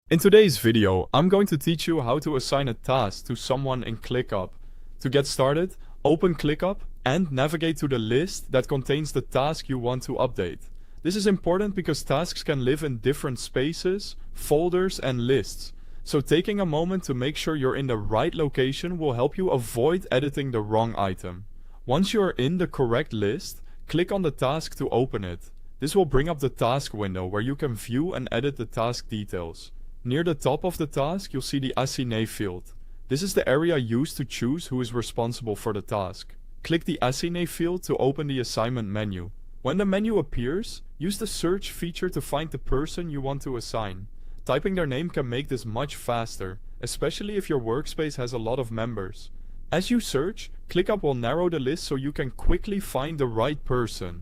In today's video, I'm going to teach you how to assign a task to someone in ClickUp. To get started, open ClickUp and navigate to the list that contains the task you want to update. This is important because tasks can live in different spaces, folders, and lists. So taking a moment to make sure you're in the right location will help you avoid editing the wrong item. Once you're in the correct list, click on the task to open it. This will bring up the task window where you can view and edit the task details. Near the top of the task, you'll see the Assignee field. This is the area used to choose who is responsible for the task. Click the Assignee field to open the assignment menu. When the menu appears, use the search feature to find the person you want to assign. Typing their name can make this much faster, especially if your workspace has a lot of members. As you search, ClickUp will narrow the list so you can quickly find the right person.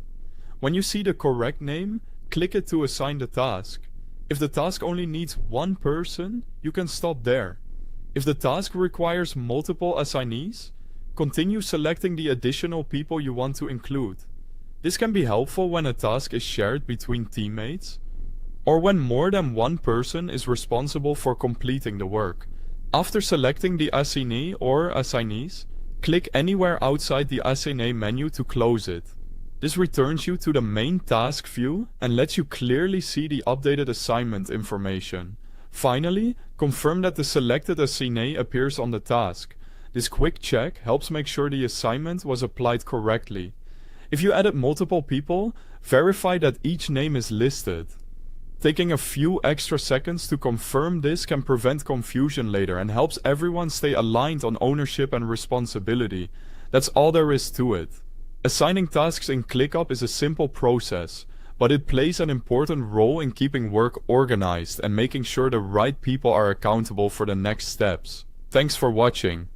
When you see the correct name, click it to assign the task. If the task only needs one person, you can stop there. If the task requires multiple assignees, continue selecting the additional people you want to include. This can be helpful when a task is shared between teammates, or when more than one person is responsible for completing the work. After selecting the assignee or assignees, click anywhere outside the Assignee menu to close it. This returns you to the main task view and lets you clearly see the updated assignment information. Finally, confirm that the selected assignee appears on the task. This quick check helps make sure the assignment was applied correctly. If you added multiple people, verify that each name is listed. Taking a few extra seconds to confirm this can prevent confusion later and helps everyone stay aligned on ownership and responsibility. That's all there is to it. Assigning tasks in ClickUp is a simple process, but it plays an important role in keeping work organized and making sure the right people are accountable for the next steps. Thanks for watching.